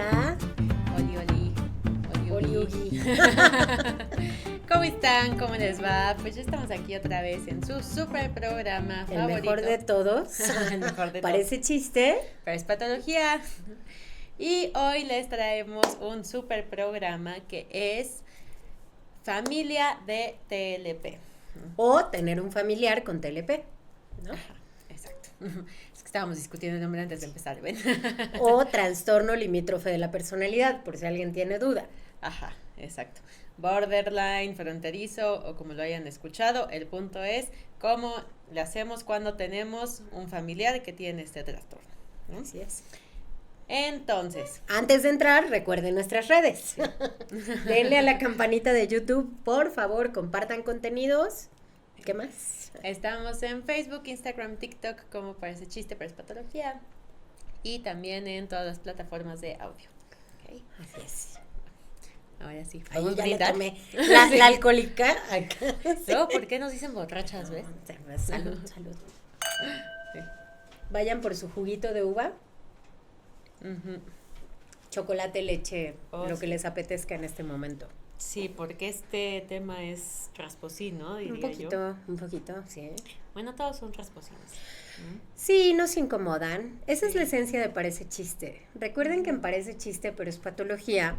Hola. Oli, oli. Oli, oli. ¿Cómo están? ¿Cómo les va? Pues ya estamos aquí otra vez en su super programa El favorito. mejor de todos. El mejor de Parece todos. chiste. Pero es patología. Y hoy les traemos un super programa que es Familia de TLP. O tener un familiar con TLP, ¿no? Ajá, exacto. Es que estábamos discutiendo el nombre antes de empezar, ¿ven? O trastorno limítrofe de la personalidad, por si alguien tiene duda. Ajá, exacto. Borderline, fronterizo o como lo hayan escuchado, el punto es cómo le hacemos cuando tenemos un familiar que tiene este trastorno, ¿no? Así es. Entonces, Antes de entrar, recuerden nuestras redes. Denle a la campanita de YouTube, por favor, compartan contenidos. ¿Qué más? estamos en Facebook, Instagram, TikTok, como parece chiste, pero es patología. Y también en todas las plataformas de audio. ¿Okay? Así es. Ahora sí, Ahí vamos a ya le brindar. tomé. Sí. La alcohólica. Acá. Luego, ¿por qué nos dicen borrachas, ves? Salud, salud. Sí. Vayan por su juguito de uva. Ujú. Chocolate, leche, Oh, lo sí. que les apetezca en este momento. Sí, porque este tema es rasposín, ¿no? Diría yo. Un poquito, sí. Bueno, todos son rasposinos. ¿No? Sí, nos incomodan. Esa es la esencia de Parece Chiste. Recuerden que en Parece Chiste, pero es patología,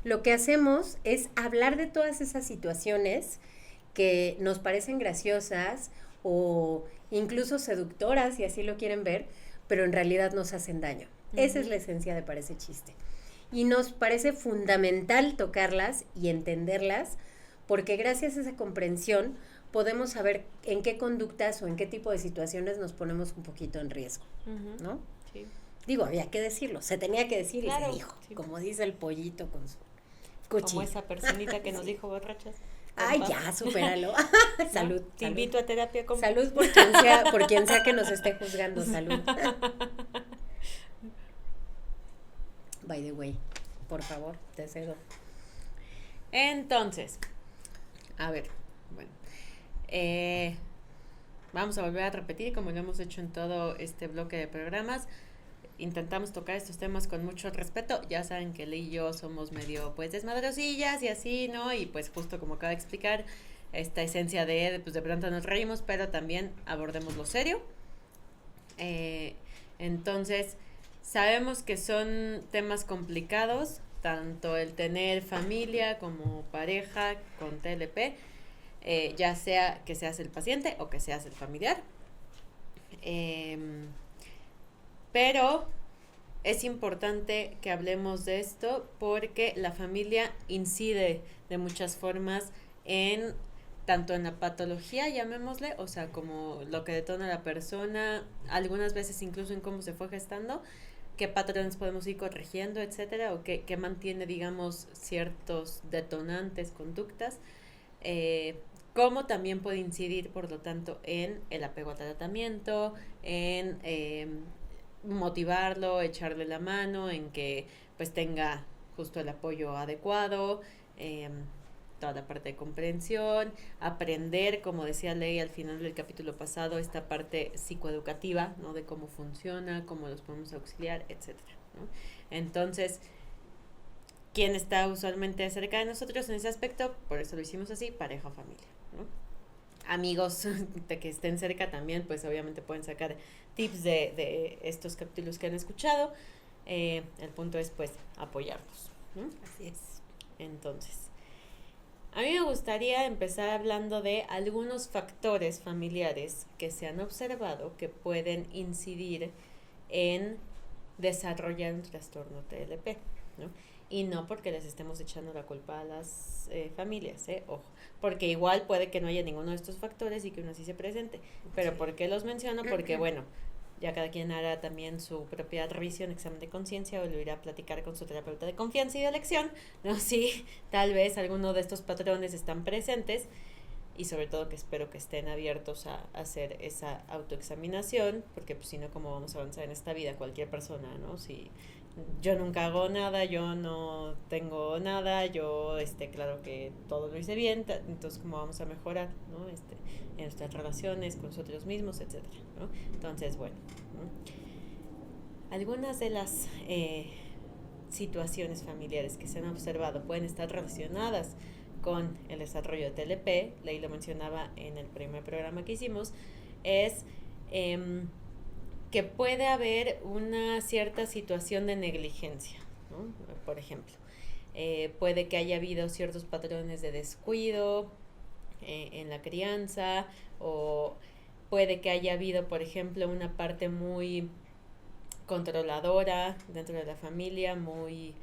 lo que hacemos es hablar de todas esas situaciones que nos parecen graciosas o incluso seductoras, si así lo quieren ver, pero en realidad nos hacen daño. Esa es la esencia de Parece Chiste. Y nos parece fundamental tocarlas y entenderlas, porque gracias a esa comprensión podemos saber en qué conductas o en qué tipo de situaciones nos ponemos un poquito en riesgo, Ujú. ¿no? Sí. Digo, había que decirlo, se tenía que decir Claro, y se dijo, sí. como dice el pollito con su Como cuchillo. esa personita que nos dijo borrachas. Ay, Compa. ya, supéralo. ¿No? Salud. Te salud. invito a terapia, compa. Salud por quien sea que nos esté juzgando, salud. By the way, por favor, te cedo. Entonces, a ver, bueno. Vamos a volver a repetir, como lo hemos hecho en todo este bloque de programas. Intentamos tocar estos temas con mucho respeto. Ya saben que Lee y yo somos medio, pues, desmadrosillas y así, ¿no? Y pues justo como acaba de explicar, esta esencia pues de pronto nos reímos, pero también abordemos lo serio. Entonces, sabemos que son temas complicados, tanto el tener familia como pareja con TLP, ya sea que seas el paciente o que seas el familiar. Pero es importante que hablemos de esto porque la familia incide de muchas formas en tanto en la patología, llamémosle, o sea, como lo que detona a la persona, algunas veces incluso en cómo se fue gestando, qué patrones podemos ir corrigiendo, etcétera, o qué mantiene, digamos, ciertos detonantes, conductas, cómo también puede incidir, por lo tanto, en el apego al tratamiento, en motivarlo, echarle la mano, en que pues tenga justo el apoyo adecuado, toda la parte de comprensión, aprender, como decía Ley al final del capítulo pasado, esta parte psicoeducativa, ¿no? De cómo funciona, cómo los podemos auxiliar, etcétera, ¿no? Entonces, ¿quién está usualmente cerca de nosotros en ese aspecto? Por eso lo hicimos así, pareja o familia, ¿no? Amigos de que estén cerca también, pues obviamente pueden sacar tips de estos capítulos que han escuchado. El punto es pues apoyarlos, ¿no? Así es. Entonces, a mí me gustaría empezar hablando de algunos factores familiares que se han observado que pueden incidir en desarrollar un trastorno TLP, ¿no? Y no porque les estemos echando la culpa a las familias, ojo, porque igual puede que no haya ninguno de estos factores y que uno sí se presente, pero sí. ¿Por qué los menciono? Porque bueno, ya cada quien hará también su propia revisión, examen de conciencia o lo irá a platicar con su terapeuta de confianza y de elección, ¿no? Si tal vez alguno de estos patrones están presentes y sobre todo que espero que estén abiertos a hacer esa autoexaminación, porque pues si no, ¿cómo vamos a avanzar en esta vida? Cualquier persona, ¿no? Si yo nunca hago nada, yo no tengo nada, yo claro que todo lo hice bien, entonces cómo vamos a mejorar, ¿no? En nuestras relaciones con nosotros mismos, etcétera, ¿no? Entonces, bueno, ¿no? Algunas de las situaciones familiares que se han observado pueden estar relacionadas con el desarrollo de TLP, Ley lo mencionaba en el primer programa que hicimos, es que puede haber una cierta situación de negligencia, ¿no? Por ejemplo, puede que haya habido ciertos patrones de descuido en la crianza, o puede que haya habido, por ejemplo, una parte muy controladora dentro de la familia, muy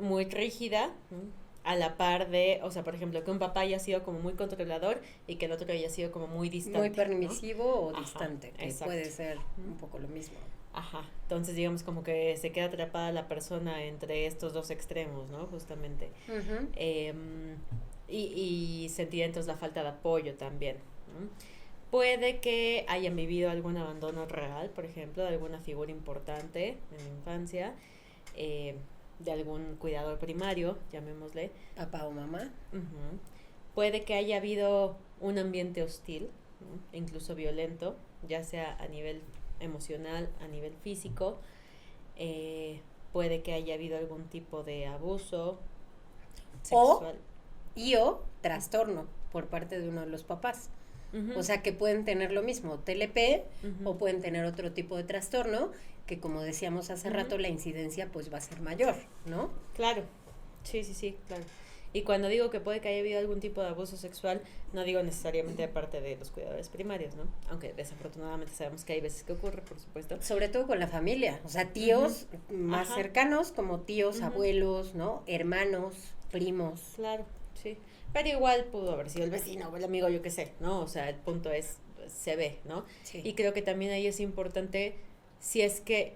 rígida, ¿no? A la par de, o sea, por ejemplo, que un papá haya sido como muy controlador y que el otro haya sido como muy distante. Muy permisivo, ¿no? O Ajá, distante, que exacto. puede ser un poco lo mismo. Ajá, entonces digamos como que se queda atrapada la persona entre estos dos extremos, ¿no? Justamente. Uh-huh. Y sentir entonces la falta de apoyo también, ¿no? Puede que hayan vivido algún abandono real, por ejemplo, de alguna figura importante en la infancia, de algún cuidador primario, llamémosle. Papá o mamá. Uh-huh. Puede que haya habido un ambiente hostil, ¿no? Incluso violento, ya sea a nivel emocional, a nivel físico. Puede que haya habido algún tipo de abuso sexual. O trastorno por parte de uno de los papás. Uh-huh. O sea, que pueden tener lo mismo, TLP, uh-huh, o pueden tener otro tipo de trastorno, que como decíamos hace uh-huh rato, la incidencia pues va a ser mayor, ¿no? Claro, sí, claro. Y cuando digo que puede que haya habido algún tipo de abuso sexual, no digo necesariamente de parte de los cuidadores primarios, ¿no? Aunque desafortunadamente sabemos que hay veces que ocurre, por supuesto. Sobre todo con la familia, o sea, tíos uh-huh más ajá cercanos, como tíos, uh-huh abuelos, ¿no? Hermanos, primos. Claro, sí. Pero igual pudo haber sido el vecino o el amigo, yo qué sé, ¿no? O sea, el punto es, se ve, ¿no? Sí. Y creo que también ahí es importante, si es que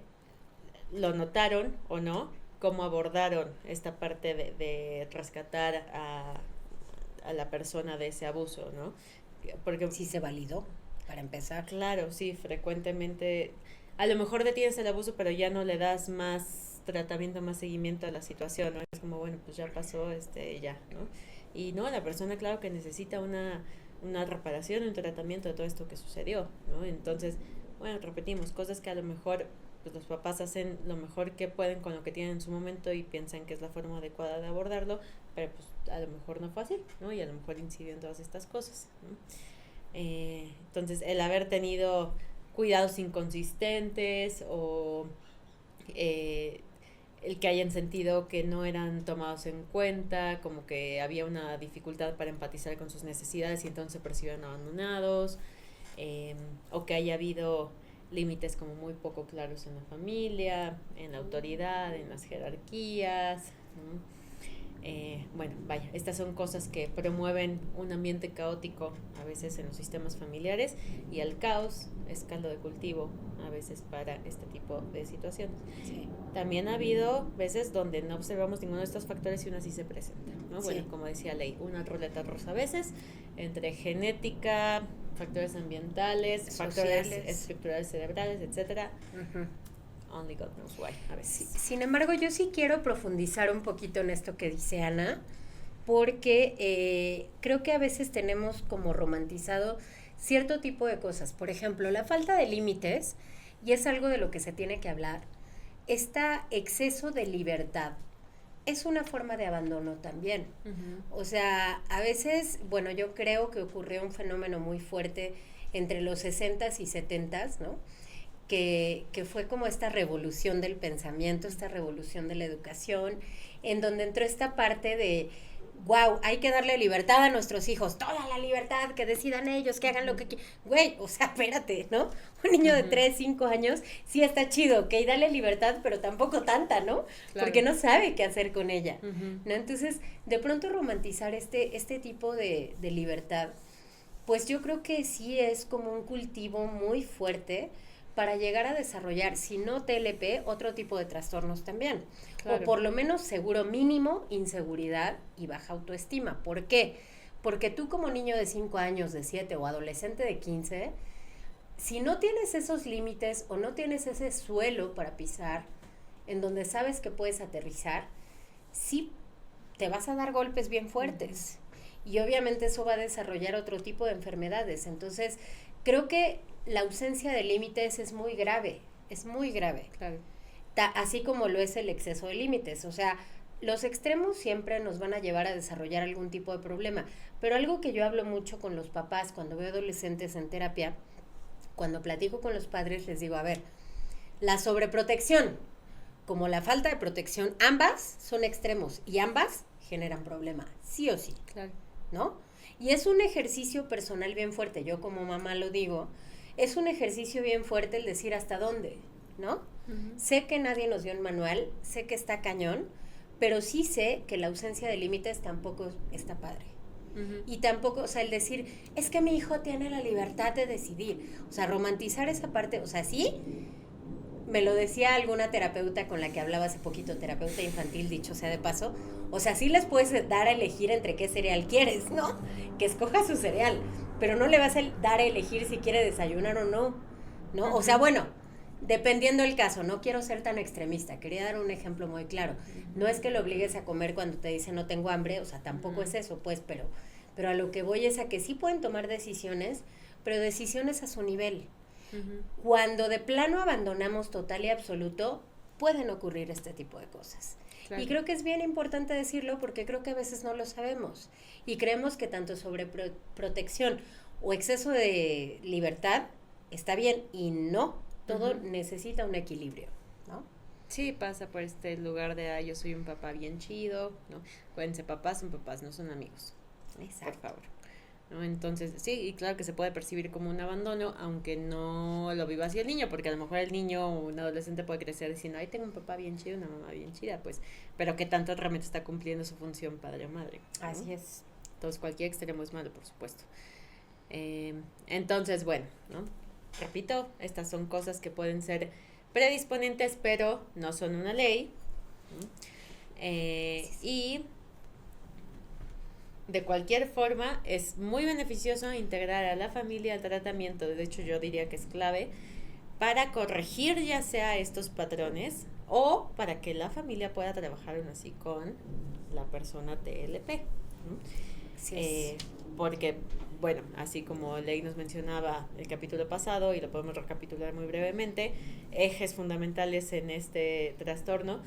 lo notaron o no, cómo abordaron esta parte de rescatar a la persona de ese abuso, ¿no? Porque sí se validó, para empezar. Claro, sí, frecuentemente, a lo mejor detienes el abuso, pero ya no le das más tratamiento, más seguimiento a la situación, ¿no? Es como, bueno, pues ya pasó, ya, ¿no? Y no, la persona, claro que necesita una reparación, un tratamiento de todo esto que sucedió, ¿no? Entonces, bueno, repetimos, cosas que a lo mejor pues los papás hacen lo mejor que pueden con lo que tienen en su momento y piensan que es la forma adecuada de abordarlo, pero pues a lo mejor no fue así, ¿no? Y a lo mejor incidió en todas estas cosas, ¿no? Entonces, el haber tenido cuidados inconsistentes o el que hayan sentido que no eran tomados en cuenta, como que había una dificultad para empatizar con sus necesidades y entonces se percibieron abandonados, o que haya habido límites como muy poco claros en la familia, en la autoridad, en las jerarquías, ¿no? Bueno, vaya, estas son cosas que promueven un ambiente caótico a veces en los sistemas familiares, y el caos es caldo de cultivo a veces para este tipo de situaciones. Sí. También ha habido veces donde no observamos ninguno de estos factores y uno así se presenta, ¿no? Bueno, sí, como decía Ley, una ruleta rusa a veces entre genética, factores ambientales, sociales, factores estructurales cerebrales, etcétera. Uh-huh. Only God knows why, a veces. Sí, sin embargo, yo sí quiero profundizar un poquito en esto que dice Ana, porque creo que a veces tenemos como romantizado cierto tipo de cosas. Por ejemplo, la falta de límites, y es algo de lo que se tiene que hablar, este exceso de libertad es una forma de abandono también. Uh-huh. O sea, a veces, bueno, yo creo que ocurrió un fenómeno muy fuerte entre los 60s y 70s, ¿no? Que fue como esta revolución del pensamiento, esta revolución de la educación, en donde entró esta parte de, wow, hay que darle libertad a nuestros hijos, toda la libertad, que decidan ellos, que hagan lo que quieran. Güey, o sea, espérate, ¿no? Un niño de 3, 5 años, sí está chido, ok, dale libertad, pero tampoco tanta, ¿no? Claro. Porque no sabe qué hacer con ella, uh-huh, ¿no? Entonces, de pronto romantizar este tipo de libertad, pues yo creo que sí es como un cultivo muy fuerte para llegar a desarrollar, si no TLP, otro tipo de trastornos también. Claro. O por lo menos seguro mínimo, inseguridad y baja autoestima. ¿Por qué? Porque tú como niño de 5 años, de 7 o adolescente de 15, si no tienes esos límites o no tienes ese suelo para pisar, en donde sabes que puedes aterrizar, sí te vas a dar golpes bien fuertes. Uh-huh. Y obviamente eso va a desarrollar otro tipo de enfermedades. Entonces, creo que la ausencia de límites es muy grave, claro. así como lo es el exceso de límites. O sea, los extremos siempre nos van a llevar a desarrollar algún tipo de problema. Pero algo que yo hablo mucho con los papás cuando veo adolescentes en terapia, cuando platico con los padres, les digo, a ver, la sobreprotección como la falta de protección, ambas son extremos y ambas generan problema, sí o sí, Claro. ¿no? Y es un ejercicio personal bien fuerte, yo como mamá lo digo, es un ejercicio bien fuerte el decir hasta dónde, ¿no? Uh-huh. Sé que nadie nos dio un manual, sé que está cañón, pero sí sé que la ausencia de límites tampoco está padre. Uh-huh. Y tampoco, o sea, el decir, es que mi hijo tiene la libertad de decidir, o sea, romantizar esa parte, o sea, sí. Me lo decía alguna terapeuta con la que hablaba hace poquito, terapeuta infantil, dicho sea de paso. O sea, sí les puedes dar a elegir entre qué cereal quieres, ¿no? Que escoja su cereal, pero no le vas a dar a elegir si quiere desayunar o no, ¿no? Uh-huh. O sea, bueno, dependiendo del caso, no quiero ser tan extremista, quería dar un ejemplo muy claro. No es que lo obligues a comer cuando te dice no tengo hambre, o sea, tampoco es eso, pues, pero a lo que voy es a que sí pueden tomar decisiones, pero decisiones a su nivel. Uh-huh. Cuando de plano abandonamos total y absoluto, pueden ocurrir este tipo de cosas. Claro. Y creo que es bien importante decirlo porque creo que a veces no lo sabemos y creemos que tanto sobreprotección o exceso de libertad está bien y no, todo uh-huh. necesita un equilibrio, ¿no? Sí, pasa por este lugar de, yo soy un papá bien chido, ¿no? Acuérdense, papás son papás, no son amigos. Exacto. Por favor. ¿No? Entonces, sí, y claro que se puede percibir como un abandono, aunque no lo viva así el niño, porque a lo mejor el niño o un adolescente puede crecer diciendo, ay, tengo un papá bien chido, una mamá bien chida, pues, pero que tanto realmente está cumpliendo su función padre o madre, ¿no? Así es. Entonces, cualquier extremo es malo, por supuesto. Entonces, bueno, ¿no? Repito, estas son cosas que pueden ser predisponentes, pero no son una ley, ¿no? Y de cualquier forma, es muy beneficioso integrar a la familia al tratamiento, de hecho yo diría que es clave, para corregir ya sea estos patrones o para que la familia pueda trabajar aún así con la persona TLP. Sí, porque, bueno, así como Ley nos mencionaba el capítulo pasado, y lo podemos recapitular muy brevemente, ejes fundamentales en este trastorno: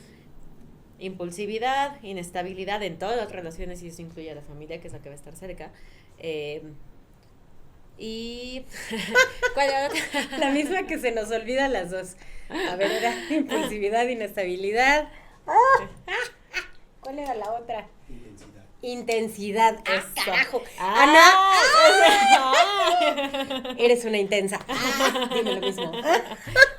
impulsividad, inestabilidad en todas las relaciones, y eso incluye a la familia, que es la que va a estar cerca. Y ¿cuál era otra? La misma que se nos olvida las dos. A ver, era impulsividad, inestabilidad. ¿Cuál era la otra? Intensidad. Carajo. Ana. Eres una intensa. Dime lo mismo.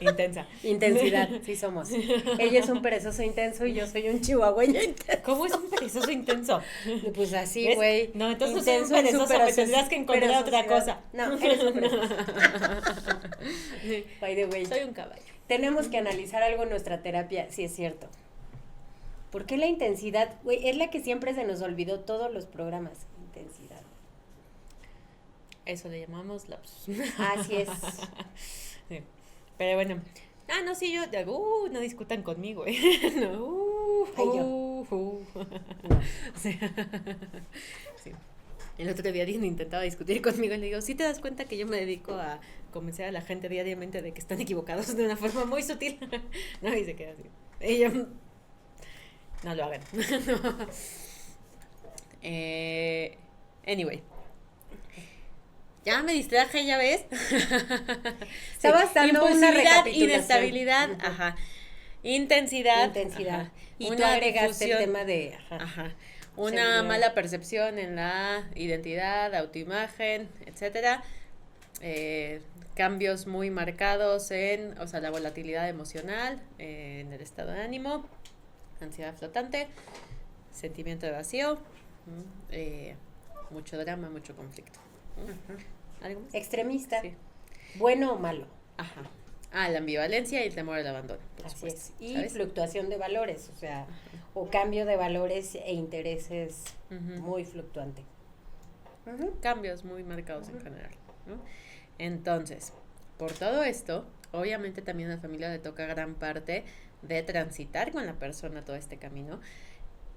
Intensa. Intensidad, sí somos. Ella es un perezoso intenso y yo soy un chihuahueño intenso. ¿Cómo es un perezoso intenso? Pues así, güey. No, entonces intenso, no soy un perezoso, me tendrás que encontrar otra cosa. No, eres un perezoso. By the way. Soy un caballo. Tenemos que analizar algo en nuestra terapia, si es cierto. ¿Por qué la intensidad? Güey, es la que siempre se nos olvidó todos los programas. Intensidad. Eso le llamamos lapsus. Así es. Sí. Pero bueno. No, sí, yo, no discutan conmigo, No. Ay, yo. Sí. Sí. El otro día alguien intentaba discutir conmigo y le digo, ¿sí te das cuenta que yo me dedico a convencer a la gente diariamente de que están equivocados de una forma muy sutil? No, y se queda así. Y yo, no lo hagan. No. Anyway. Ya me distraje, ya ves. Estabas dando una recapitulación. Inestabilidad, ajá. Intensidad. Ajá. Y una tú agregaste difusión, el tema de... Ajá. Una seguridad. Mala percepción en la identidad, autoimagen, etcétera. Cambios muy marcados en, o sea, la volatilidad emocional, en el estado de ánimo, ansiedad flotante, sentimiento de vacío, mucho drama, mucho conflicto. ¿Algo más? Extremista. Sí. ¿Bueno o malo? Ajá. La ambivalencia y el temor al abandono, por Así supuesto, es. Y ¿sabes? fluctuación de valores, o sea, o cambio de valores e intereses muy fluctuante. Cambios muy marcados en general, ¿no? Entonces, por todo esto, obviamente también a la familia le toca gran parte de transitar con la persona todo este camino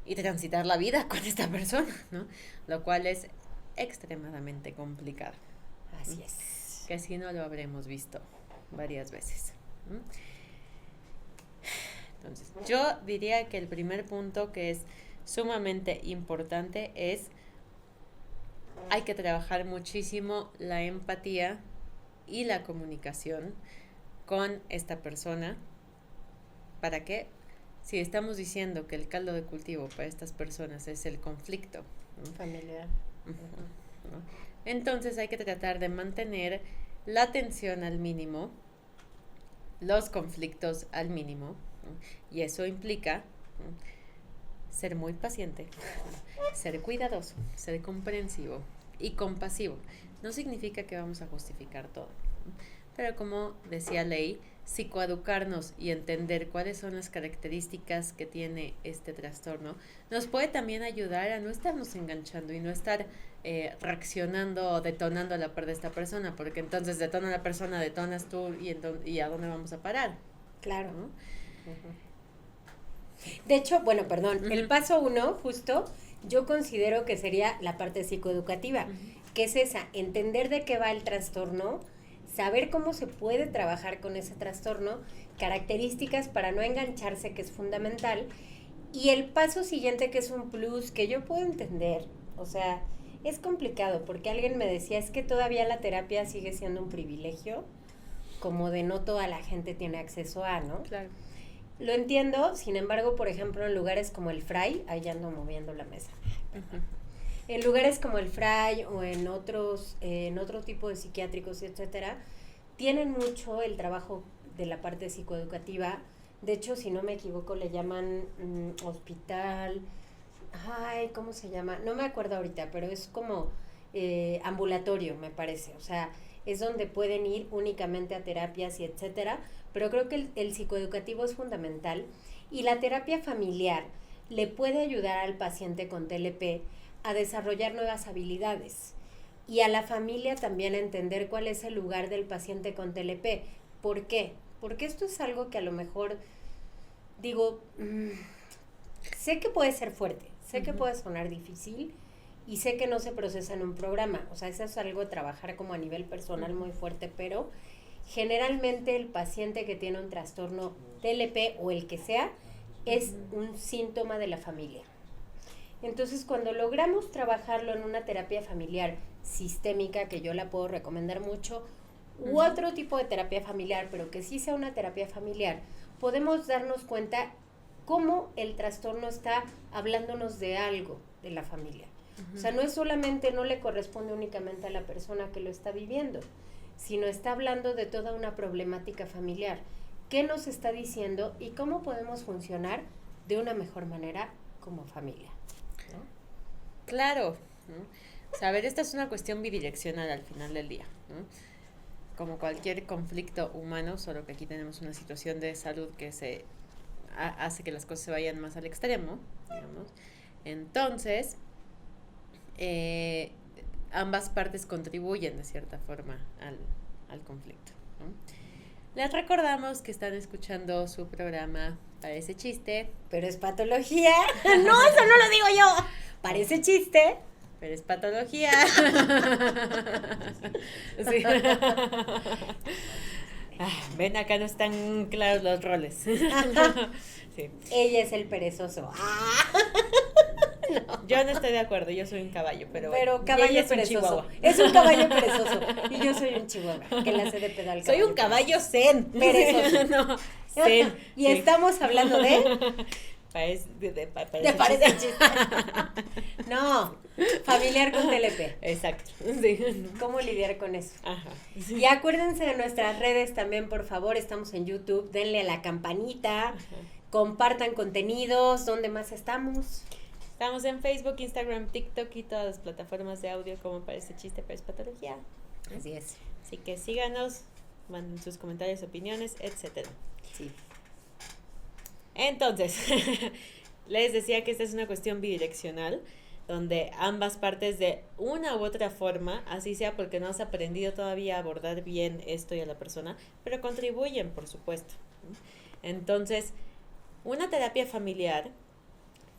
y transitar la vida con esta persona, ¿no? Lo cual es extremadamente complicado. Así es. Que si no lo habremos visto varias veces. Entonces, yo diría que el primer punto que es sumamente importante es hay que trabajar muchísimo la empatía y la comunicación con esta persona. ¿Para qué? Si estamos diciendo que el caldo de cultivo para estas personas es el conflicto, ¿no? Familiar. ¿No? Entonces hay que tratar de mantener la tensión al mínimo, los conflictos al mínimo, ¿no? Y eso implica, ¿no?, ser muy paciente, ser cuidadoso, ser comprensivo y compasivo. No significa que vamos a justificar todo, ¿no? Pero como decía Ley, psicoeducarnos y entender cuáles son las características que tiene este trastorno nos puede también ayudar a no estarnos enganchando y no estar reaccionando o detonando a la par de esta persona, porque entonces detona la persona, detonas tú y ¿a dónde vamos a parar? Claro. ¿No? Uh-huh. De hecho, bueno, perdón, Uh-huh. el paso 1, justo, yo considero que sería la parte psicoeducativa, Uh-huh. que es esa, entender de qué va el trastorno, saber cómo se puede trabajar con ese trastorno, características para no engancharse, que es fundamental, y el paso siguiente, que es un plus, que yo puedo entender, o sea, es complicado, porque alguien me decía, es que todavía la terapia sigue siendo un privilegio, como de no toda la gente tiene acceso a, ¿no? Claro. Lo entiendo, sin embargo, por ejemplo, en lugares como el Fray, ahí ya ando moviendo la mesa. Uh-huh. En lugares como el Fray o en otros, en otro tipo de psiquiátricos, etcétera, tienen mucho el trabajo de la parte psicoeducativa. De hecho, si no me equivoco, le llaman hospital. Ay, ¿cómo se llama? No me acuerdo ahorita, pero es como ambulatorio, me parece. O sea, es donde pueden ir únicamente a terapias y etcétera. Pero creo que el psicoeducativo es fundamental. Y la terapia familiar le puede ayudar al paciente con TLP a desarrollar nuevas habilidades. Y a la familia también a entender cuál es el lugar del paciente con TLP. ¿Por qué? Porque esto es algo que a lo mejor, digo, sé que puede ser fuerte, sé que puede sonar difícil y sé que no se procesa en un programa. O sea, eso es algo de trabajar como a nivel personal muy fuerte, pero generalmente el paciente que tiene un trastorno TLP o el que sea, es un síntoma de la familia. Entonces, cuando logramos trabajarlo en una terapia familiar sistémica, que yo la puedo recomendar mucho, u otro tipo de terapia familiar, pero que sí sea una terapia familiar, podemos darnos cuenta cómo el trastorno está hablándonos de algo de la familia. O sea, no es solamente, no le corresponde únicamente a la persona que lo está viviendo, sino está hablando de toda una problemática familiar. ¿Qué nos está diciendo y cómo podemos funcionar de una mejor manera como familia? ¿No? Claro, ¿no? Saber, esta es una cuestión bidireccional al final del día, ¿no? Como cualquier conflicto humano, solo que aquí tenemos una situación de salud que hace que las cosas se vayan más al extremo, digamos. Entonces, ambas partes contribuyen de cierta forma al conflicto, ¿no? Les recordamos que están escuchando su programa Parece Chiste, pero es patología. No, eso no lo digo yo. Parece chiste, pero es patología. Sí. Ven, acá no están claros los roles. Sí. Ella es el perezoso. No. Yo no estoy de acuerdo, yo soy un caballo, pero caballo es perezoso. Es un caballo perezoso. Y yo soy un chihuahua, que la sé de pedal. Soy un caballo zen. Perezoso. No, zen. Y sí, estamos hablando de parece chiste. No, familiar con TLP. Exacto. Sí. ¿Cómo lidiar con eso? Ajá. Sí. Y acuérdense de nuestras redes también, por favor. Estamos en YouTube, denle a la campanita. Ajá. Compartan contenidos. ¿Dónde más estamos? Estamos en Facebook, Instagram, TikTok y todas las plataformas de audio como Parece Chiste, pero es patología. Así es. Así que síganos, manden sus comentarios, opiniones, etcétera. Sí. Entonces, les decía que esta es una cuestión bidireccional, donde ambas partes de una u otra forma, así sea porque no has aprendido todavía a abordar bien esto y a la persona, pero contribuyen, por supuesto. Entonces, una terapia familiar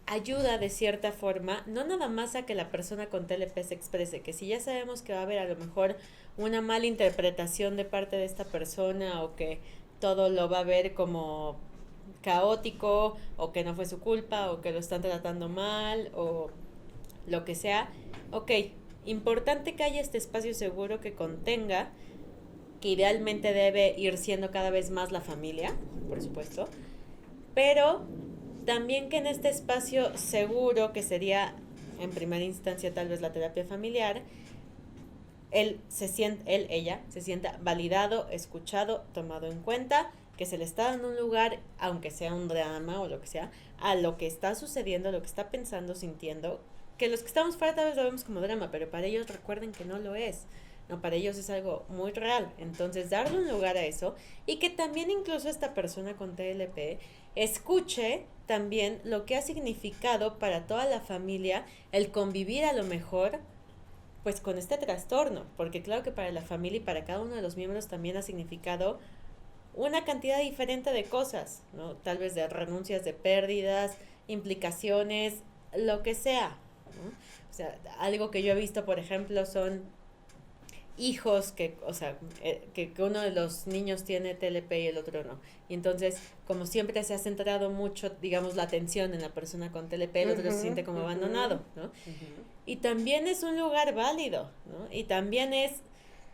ayuda de cierta forma, no nada más a que la persona con TLP se exprese, que si ya sabemos que va a haber a lo mejor una mala interpretación de parte de esta persona o que todo lo va a ver como caótico, o que no fue su culpa, o que lo están tratando mal, o lo que sea. Ok, importante que haya este espacio seguro que contenga, que idealmente debe ir siendo cada vez más la familia, por supuesto, pero también que en este espacio seguro, que sería en primera instancia tal vez la terapia familiar, ella se sienta validado, escuchado, tomado en cuenta, que se le está dando un lugar, aunque sea un drama o lo que sea, a lo que está sucediendo, a lo que está pensando, sintiendo, que los que estamos fuera tal vez lo vemos como drama, pero para ellos recuerden que no lo es. No, para ellos es algo muy real. Entonces, darle un lugar a eso, y que también incluso esta persona con TLP escuche también lo que ha significado para toda la familia el convivir a lo mejor pues con este trastorno, porque claro que para la familia y para cada uno de los miembros también ha significado una cantidad diferente de cosas, ¿no? Tal vez de renuncias, de pérdidas, implicaciones, lo que sea, ¿no? O sea, algo que yo he visto, por ejemplo, son hijos que, o sea, que uno de los niños tiene TLP y el otro no. Y entonces, como siempre se ha centrado mucho, digamos, la atención en la persona con TLP, el otro se siente como abandonado, ¿no? Y también es un lugar válido, ¿no? Y también es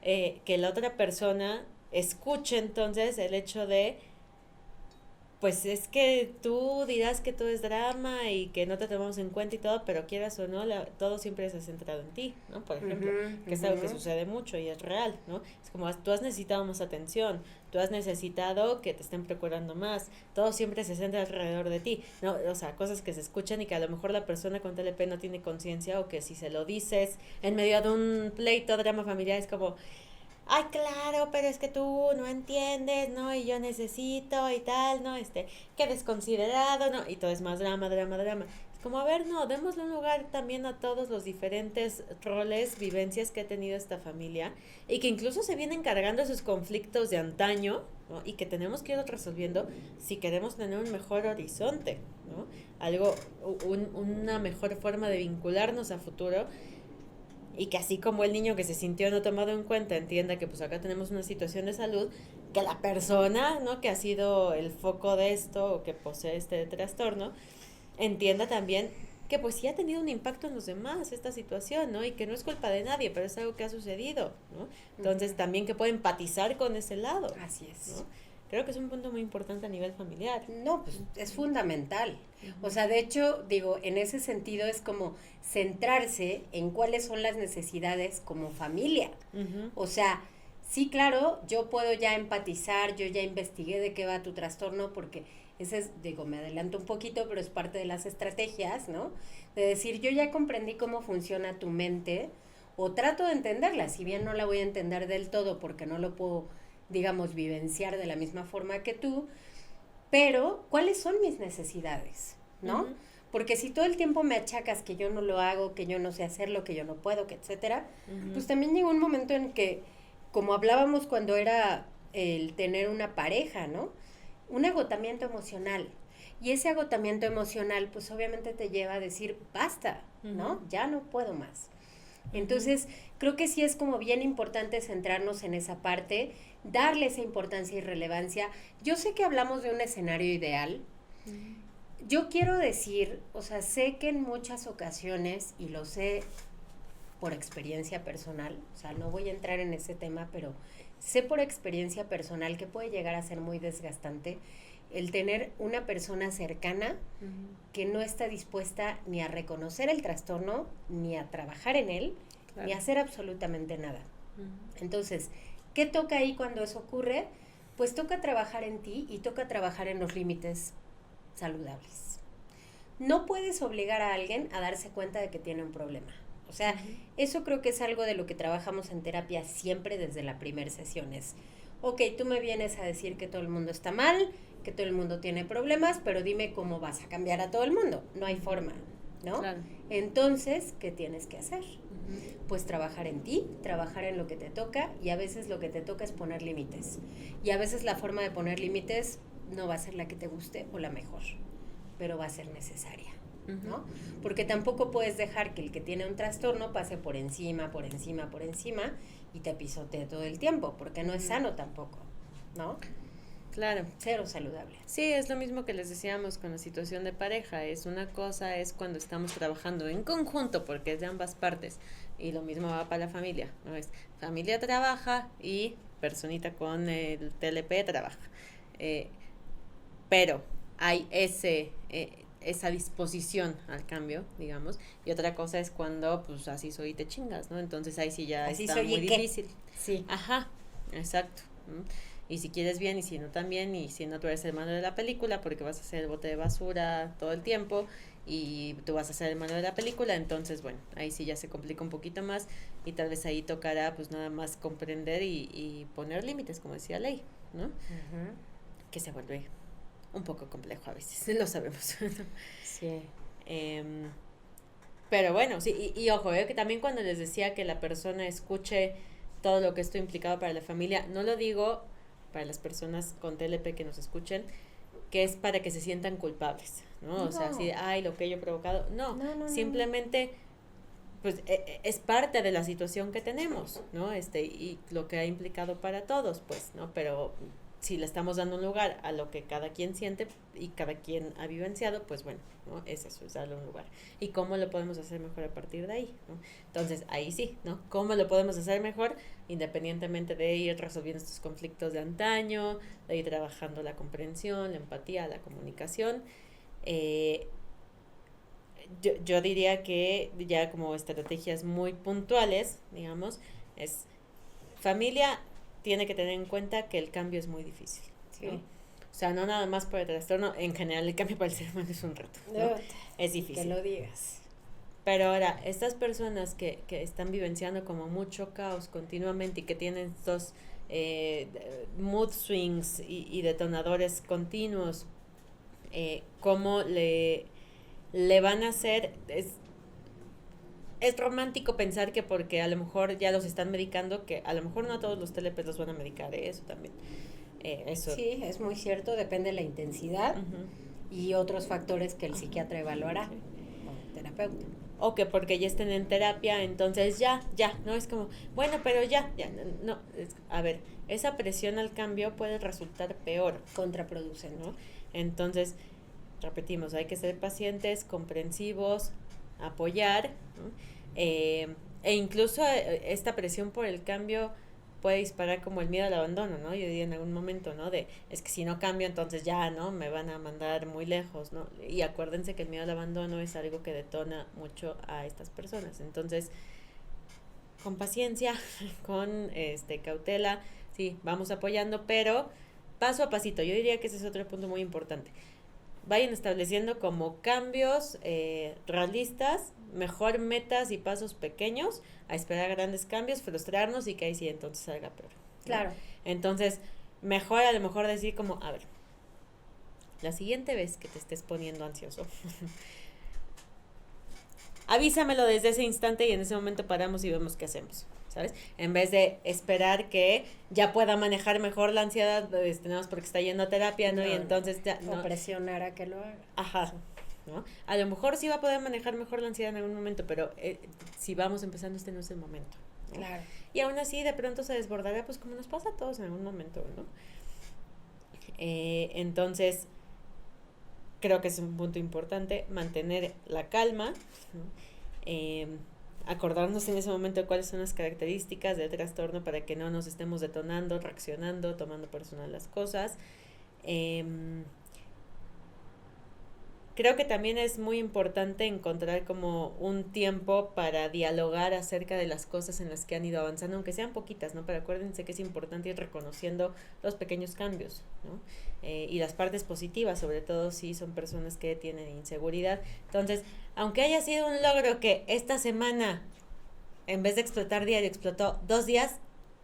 que la otra persona escuche entonces el hecho de, pues es que tú dirás que todo es drama y que no te tomamos en cuenta y todo, pero quieras o no, todo siempre se ha centrado en ti, ¿no? Por ejemplo, que es algo que sucede mucho y es real, ¿no? Es como, tú has necesitado más atención, tú has necesitado que te estén procurando más, todo siempre se centra alrededor de ti, ¿no? O sea, cosas que se escuchan y que a lo mejor la persona con TLP no tiene conciencia, o que si se lo dices en medio de un pleito, drama familiar, es como, ay, claro, pero es que tú no entiendes, ¿no? Y yo necesito y tal, ¿no? Que desconsiderado, ¿no? Y todo es más drama, drama, drama. Es como, a ver, no, démosle un lugar también a todos los diferentes roles, vivencias que ha tenido esta familia, y que incluso se vienen cargando esos conflictos de antaño, ¿no? Y que tenemos que ir resolviendo si queremos tener un mejor horizonte, ¿no? Una mejor forma de vincularnos a futuro. Y que así como el niño que se sintió no tomado en cuenta entienda que pues acá tenemos una situación de salud, que la persona, ¿no?, que ha sido el foco de esto o que posee este trastorno, entienda también que pues sí ha tenido un impacto en los demás esta situación, ¿no? Y que no es culpa de nadie, pero es algo que ha sucedido, ¿no? Entonces también que puede empatizar con ese lado. Así es. ¿No? Creo que es un punto muy importante a nivel familiar. No, pues es fundamental. O sea, de hecho, digo, en ese sentido es como centrarse en cuáles son las necesidades como familia. O sea, sí, claro, yo puedo ya empatizar, yo ya investigué de qué va tu trastorno, porque ese es, digo, me adelanto un poquito, pero es parte de las estrategias, ¿no? De decir, yo ya comprendí cómo funciona tu mente, o trato de entenderla, si bien no la voy a entender del todo porque no lo puedo, digamos, vivenciar de la misma forma que tú, pero ¿cuáles son mis necesidades? ¿No? Porque si todo el tiempo me achacas que yo no lo hago, que yo no sé hacerlo, que yo no puedo, que etcétera, pues también llegó un momento en que, como hablábamos cuando era el tener una pareja, ¿no? Un agotamiento emocional. Y ese agotamiento emocional, pues obviamente te lleva a decir, basta, ¿no? Ya no puedo más. Entonces, creo que sí es como bien importante centrarnos en esa parte, darle esa importancia y relevancia. Yo sé que hablamos de un escenario ideal. Yo quiero decir, o sea, sé que en muchas ocasiones, y lo sé por experiencia personal, o sea, no voy a entrar en ese tema, pero sé por experiencia personal que puede llegar a ser muy desgastante el tener una persona cercana que no está dispuesta ni a reconocer el trastorno, ni a trabajar en él, ni a hacer absolutamente nada. Entonces, ¿qué toca ahí cuando eso ocurre? Pues toca trabajar en ti y toca trabajar en los límites saludables. No puedes obligar a alguien a darse cuenta de que tiene un problema. O sea, eso creo que es algo de lo que trabajamos en terapia siempre desde la primera sesión. Es, ok, tú me vienes a decir que todo el mundo está mal, que todo el mundo tiene problemas, pero dime cómo vas a cambiar a todo el mundo. No hay forma, ¿no? Claro. Entonces, ¿qué tienes que hacer? Pues trabajar en ti, trabajar en lo que te toca, y a veces lo que te toca es poner límites. Y a veces la forma de poner límites no va a ser la que te guste o la mejor, pero va a ser necesaria, ¿no? Porque tampoco puedes dejar que el que tiene un trastorno pase por encima y te pisotee todo el tiempo, porque no es sano tampoco, ¿no? Claro. Cero saludable. Sí, es lo mismo que les decíamos con la situación de pareja. Es una cosa, es cuando estamos trabajando en conjunto, porque es de ambas partes. Y lo mismo va para la familia, ¿no? Es familia trabaja y personita con el TLP trabaja. Eh, pero hay esa disposición al cambio, digamos. Y otra cosa es cuando, pues, así soy y te chingas, ¿no? Entonces ahí sí ya Así está soy muy y qué. difícil. Sí. Ajá, exacto. Y si quieres bien y si no también, y si no tú eres el malo de la película porque vas a ser el bote de basura todo el tiempo y tú vas a ser el malo de la película, entonces bueno, ahí sí ya se complica un poquito más y tal vez ahí tocará pues nada más comprender y poner límites, como decía Ley, ¿no? Ujú. Que se vuelve un poco complejo a veces, lo sabemos. Sí. Em, pero bueno, sí, y ojo, que también cuando les decía que la persona escuche todo lo que esto implicado para la familia, no lo digo para las personas con TLP que nos escuchen, que es para que se sientan culpables, ¿no? O sea, así de, ay, lo que yo he provocado. No, No. simplemente, pues, es parte de la situación que tenemos, ¿no? Y lo que ha implicado para todos, pues, ¿no? Pero si le estamos dando un lugar a lo que cada quien siente y cada quien ha vivenciado, pues bueno, ¿no? Es eso, es darle un lugar. ¿Y cómo lo podemos hacer mejor a partir de ahí, ¿no? Entonces, ahí sí, ¿no? ¿Cómo lo podemos hacer mejor? Independientemente de ir resolviendo estos conflictos de antaño, de ir trabajando la comprensión, la empatía, la comunicación. Yo diría que ya como estrategias muy puntuales, digamos, es familia tiene que tener en cuenta que el cambio es muy difícil, Sí. ¿no? O sea, no nada más por el trastorno, en general el cambio para el ser humano es un reto, ¿no? Es difícil. Que lo digas. Pero ahora, estas personas que están vivenciando como mucho caos continuamente y que tienen estos mood swings y detonadores continuos, ¿cómo le van a hacer? Es romántico pensar que porque a lo mejor ya los están medicando, que a lo mejor no a todos los TLPs los van a medicar, eso también. Eso. Sí, es muy cierto, depende de la intensidad y otros factores que el psiquiatra evaluará Sí. o el terapeuta. O que porque ya estén en terapia, entonces ya, no es como, bueno, pero ya, no, a ver, esa presión al cambio puede resultar peor, Contraproducente. ¿no? Entonces, repetimos, hay que ser pacientes, comprensivos, apoyar, ¿no? E incluso esta presión por el cambio puede disparar como el miedo al abandono, ¿no? Yo diría en algún momento, ¿no? De, es que si no cambio, entonces ya, ¿no? Me van a mandar muy lejos, ¿no? Y acuérdense que el miedo al abandono es algo que detona mucho a estas personas. Entonces, con paciencia, con cautela, sí, vamos apoyando, pero paso a pasito. Yo diría que ese es otro punto muy importante. Vayan estableciendo como cambios realistas, mejor metas y pasos pequeños, a esperar grandes cambios, frustrarnos y que ahí sí entonces salga peor, ¿no? Claro. Entonces, mejor a lo mejor decir como, a ver, la siguiente vez que te estés poniendo ansioso, avísamelo desde ese instante y en ese momento paramos y vemos qué hacemos, ¿sabes? En vez de esperar que ya pueda manejar mejor la ansiedad, nada más porque está yendo a terapia, ¿no? Y entonces ya, o presionar a que lo haga. Ajá, ¿no? A lo mejor sí va a poder manejar mejor la ansiedad en algún momento, pero si vamos empezando, no es el momento, ¿no? Claro. Y aún así, de pronto se desbordará, pues como nos pasa a todos en algún momento, ¿no? Entonces, creo que es un punto importante mantener la calma, ¿no? Acordarnos en ese momento de cuáles son las características del trastorno para que no nos estemos detonando, reaccionando, tomando personal las cosas. Creo que también es muy importante encontrar como un tiempo para dialogar acerca de las cosas en las que han ido avanzando, aunque sean poquitas, ¿no? Pero acuérdense que es importante ir reconociendo los pequeños cambios, ¿no? Y las partes positivas, sobre todo si son personas que tienen inseguridad. Entonces, aunque haya sido un logro que esta semana, en vez de explotar diario, explotó 2 días,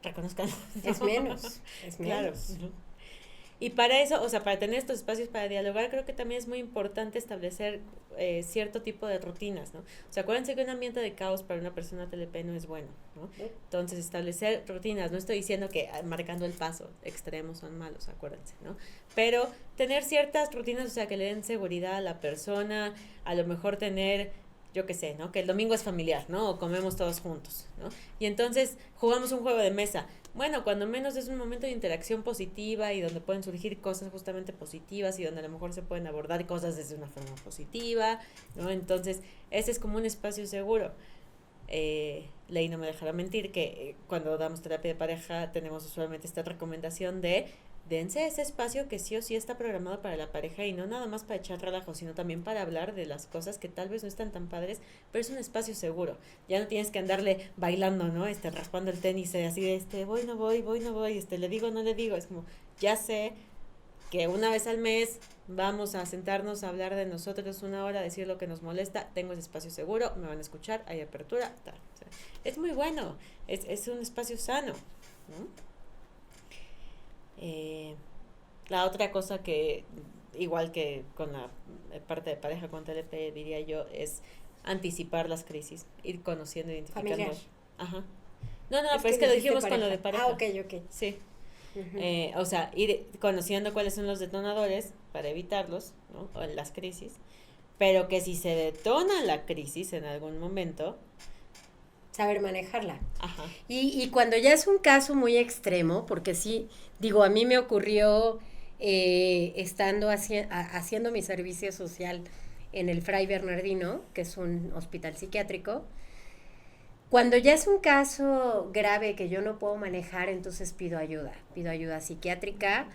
reconozcanlo. Es menos. Claro. Y para eso, o sea, para tener estos espacios para dialogar, creo que también es muy importante establecer cierto tipo de rutinas, ¿no? O sea, acuérdense que un ambiente de caos para una persona TLP no es bueno, ¿no? Entonces, establecer rutinas, no estoy diciendo que marcando el paso extremos son malos, acuérdense, ¿no? Pero tener ciertas rutinas, o sea, que le den seguridad a la persona, a lo mejor tener, yo qué sé, ¿no? Que el domingo es familiar, ¿no? O comemos todos juntos, ¿no? Y entonces jugamos un juego de mesa. Bueno, cuando menos es un momento de interacción positiva y donde pueden surgir cosas justamente positivas y donde a lo mejor se pueden abordar cosas desde una forma positiva, ¿no? Entonces, ese es como un espacio seguro. Ley no me dejará mentir que cuando damos terapia de pareja tenemos usualmente esta recomendación de dense ese espacio que sí o sí está programado para la pareja y no nada más para echar relajo, sino también para hablar de las cosas que tal vez no están tan padres, pero es un espacio seguro. Ya no tienes que andarle bailando, ¿no? Raspando el tenis, así de voy, no voy, voy, no voy, le digo, no le digo. Es como, ya sé que una vez al mes vamos a sentarnos a hablar de nosotros una hora, decir lo que nos molesta, tengo ese espacio seguro, me van a escuchar, hay apertura, tal. O sea, es muy bueno, es un espacio sano, ¿no? La otra cosa que, igual que con la parte de pareja con TLP, diría yo, es anticipar las crisis, ir conociendo, identificando. Familiar. Ajá. No, pues es que lo dijimos con lo de pareja. Ah, ok. Sí. O sea, ir conociendo cuáles son los detonadores para evitarlos, ¿no? O las crisis, pero que si se detona la crisis en algún momento, saber manejarla. Ajá. Y cuando ya es un caso muy extremo, porque sí, digo, a mí me ocurrió estando haciendo mi servicio social en el Fray Bernardino, que es un hospital psiquiátrico. Cuando ya es un caso grave que yo no puedo manejar, entonces pido ayuda psiquiátrica.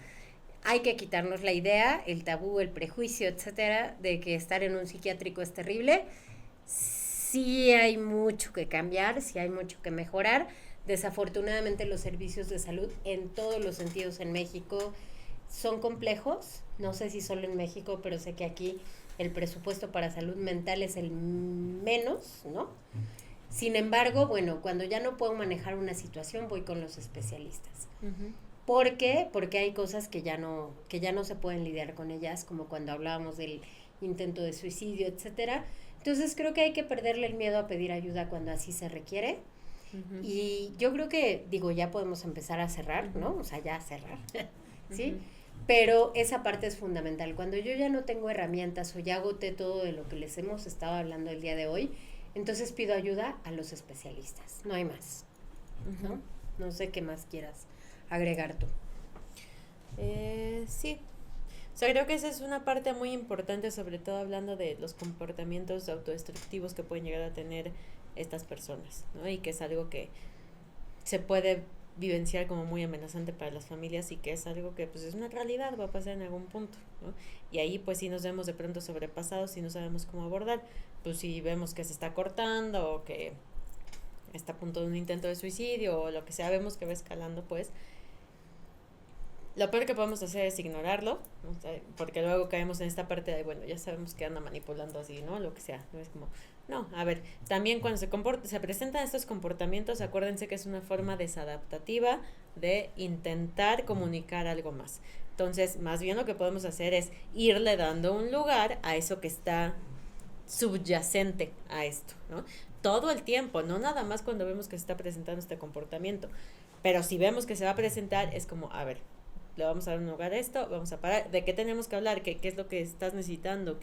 Hay que quitarnos la idea, el tabú, el prejuicio, etcétera, de que estar en un psiquiátrico es terrible. Sí hay mucho que cambiar, sí hay mucho que mejorar. Desafortunadamente los servicios de salud en todos los sentidos en México son complejos. No sé si solo en México, pero sé que aquí el presupuesto para salud mental es el menos, ¿no? Sin embargo, bueno, cuando ya no puedo manejar una situación, voy con los especialistas. Uh-huh. ¿Por qué? Porque hay cosas que ya no se pueden lidiar con ellas, como cuando hablábamos del intento de suicidio, etcétera. Entonces creo que hay que perderle el miedo a pedir ayuda cuando así se requiere. Uh-huh. Y yo creo que, ya podemos empezar a cerrar, ¿no? O sea, ya cerrar, ¿sí? Uh-huh. Pero esa parte es fundamental. Cuando yo ya no tengo herramientas o ya agoté todo de lo que les hemos estado hablando el día de hoy, entonces pido ayuda a los especialistas. No hay más, ¿no? No sé qué más quieras agregar tú. Sí. O sea, creo que esa es una parte muy importante, sobre todo hablando de los comportamientos autodestructivos que pueden llegar a tener estas personas, ¿no? Y que es algo que se puede vivenciar como muy amenazante para las familias y que es algo que pues es una realidad, va a pasar en algún punto, ¿no? Y ahí pues si nos vemos de pronto sobrepasados y no sabemos cómo abordar, pues si vemos que se está cortando o que está a punto de un intento de suicidio o lo que sea, vemos que va escalando, pues lo peor que podemos hacer es ignorarlo, ¿no? O sea, porque luego caemos en esta parte de, bueno, ya sabemos que anda manipulando así, ¿no? Lo que sea, ¿no? Es como, no, a ver, también cuando se presentan estos comportamientos, acuérdense que es una forma desadaptativa de intentar comunicar algo más. Entonces, más bien lo que podemos hacer es irle dando un lugar a eso que está subyacente a esto, ¿no? Todo el tiempo, no nada más cuando vemos que se está presentando este comportamiento, pero si vemos que se va a presentar, es como, a ver, le vamos a dar un lugar a esto, vamos a parar, ¿de qué tenemos que hablar? ¿Qué es lo que estás necesitando?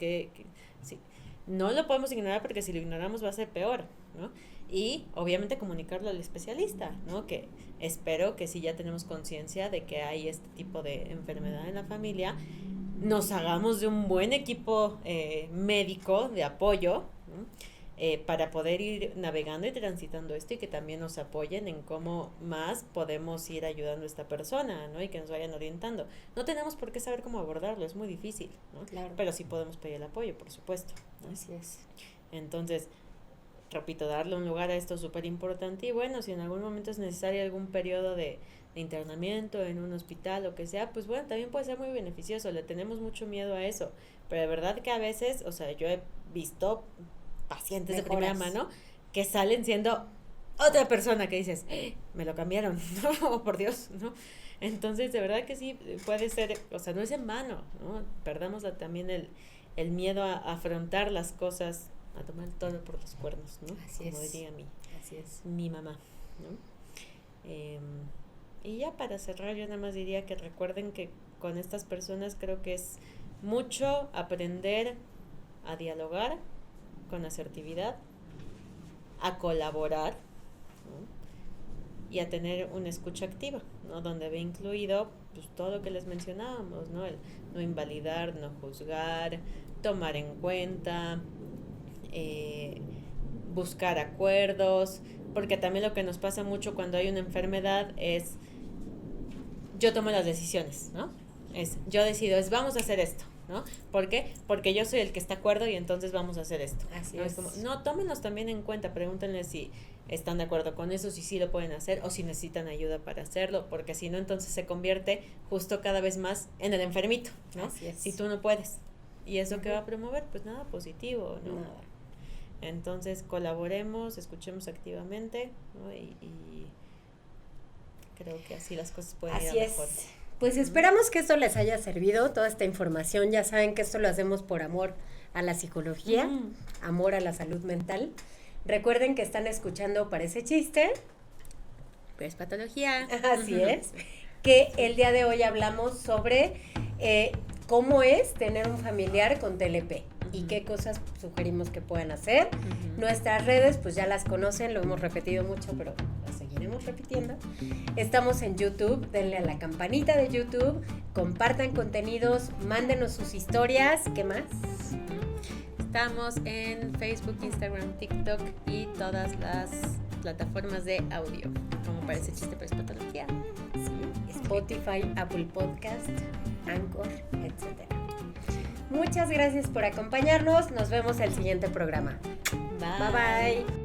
Sí. No lo podemos ignorar porque si lo ignoramos va a ser peor, ¿no? Y obviamente comunicarlo al especialista, ¿no? Que espero que si ya tenemos conciencia de que hay este tipo de enfermedad en la familia, nos hagamos de un buen equipo médico de apoyo, ¿no? Para poder ir navegando y transitando esto y que también nos apoyen en cómo más podemos ir ayudando a esta persona, ¿no? Y que nos vayan orientando. No tenemos por qué saber cómo abordarlo, es muy difícil, ¿no? Claro. Pero sí podemos pedir el apoyo, por supuesto, ¿no? Así es. Entonces, repito, darle un lugar a esto es súper importante y bueno, si en algún momento es necesario algún periodo de internamiento en un hospital o que sea, pues bueno, también puede ser muy beneficioso, le tenemos mucho miedo a eso, pero de verdad que a veces, o sea, yo he visto pacientes de primera mano que salen siendo otra persona que dices, me lo cambiaron, no, por Dios, ¿no? Entonces, de verdad que sí, puede ser, o sea, no es en vano, ¿no? Perdamos también el miedo a afrontar las cosas, a tomar el toro por los cuernos, ¿no? Así como es. diría Así es. mi mamá, ¿no? Y ya para cerrar, yo nada más diría que recuerden que con estas personas creo que es mucho aprender a dialogar, con asertividad, a colaborar, ¿no? Y a tener una escucha activa, ¿no? Donde ve incluido pues, todo lo que les mencionábamos, ¿no? El no invalidar, no juzgar, tomar en cuenta, buscar acuerdos, porque también lo que nos pasa mucho cuando hay una enfermedad es yo tomo las decisiones, ¿no? Yo decido, vamos a hacer esto, ¿no? ¿Por qué? Porque yo soy el que está de acuerdo y entonces vamos a hacer esto. Así ¿no? es. Como, no, tómenlos también en cuenta, pregúntenles si están de acuerdo con eso, si sí lo pueden hacer o si necesitan ayuda para hacerlo, porque si no, entonces se convierte justo cada vez más en el enfermito, ¿no? Así es. Si tú no puedes. ¿Y eso qué va a promover? Pues nada positivo, ¿no? Nada. Entonces colaboremos, escuchemos activamente, ¿no? Y creo que así las cosas pueden ir mejor. Así es. Pues esperamos que esto les haya servido, toda esta información. Ya saben que esto lo hacemos por amor a la psicología, amor a la salud mental. Recuerden que están escuchando Parece Chiste. Pues patología. Así es. Que el día de hoy hablamos sobre cómo es tener un familiar con TLP y qué cosas sugerimos que puedan hacer. Nuestras redes, pues ya las conocen, lo hemos repetido mucho, pero las seguiremos repitiendo. Estamos en YouTube, denle a la campanita de YouTube, compartan contenidos, mándenos sus historias. ¿Qué más? Estamos en Facebook, Instagram, TikTok y todas las plataformas de audio, como Parece Chiste, pero es patología. Sí, Spotify, Apple Podcast, Anchor, etc. Muchas gracias por acompañarnos. Nos vemos el siguiente programa. Bye. Bye.